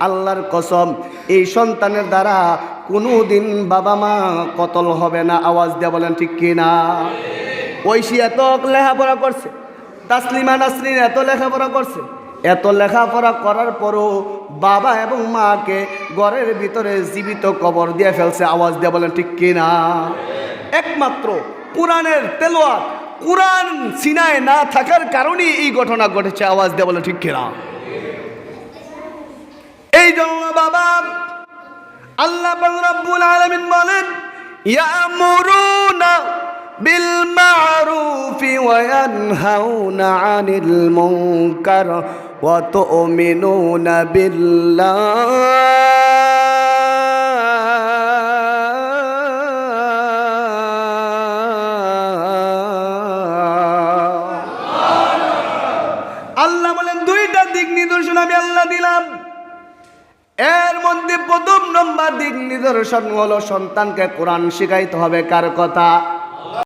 আল্লাহর কসম এই সন্তানের দ্বারা কোনোদিন বাবা মা কতল হবে না। আওয়াজ দিয়ে বলেন ঠিক কিনা? ঐশী এত লেখাপড়া করছে, তাসলিমা নাসরিন এত লেখাপড়া করছে, এত লেখাপড়া করার পরও বাবা এবং মাকে ঘরের ভিতরে জীবিত কবর দিয়ে ফেলছে। আওয়াজ দিয়ে বলেন ঠিক কিনা? একমাত্র কোরআনের তেলাওয়াত, কোরআন সিনায় না থাকার কারণেই এই ঘটনা ঘটেছে। আওয়াজ দিয়ে বলেন ঠিক কিনা? এই জন্য বাবা আল্লাহ পাক রব্বুল আলামিন বলেন, ইয়ামুরুনা বিল মারুফি ওয়া ইয়ানহাউনা আনিল মুনকার ওয়া তুমিনুনা বিল্লাহ। আল্লাহ বলেন দুইটা দিক নিদর্শন আমি আল্লাহ দিলাম। এর মধ্যে প্রথম নম্বর দিক নিদর্শন হলো সন্তানকে কোরআন শিখাইতে হবে। কার কথা?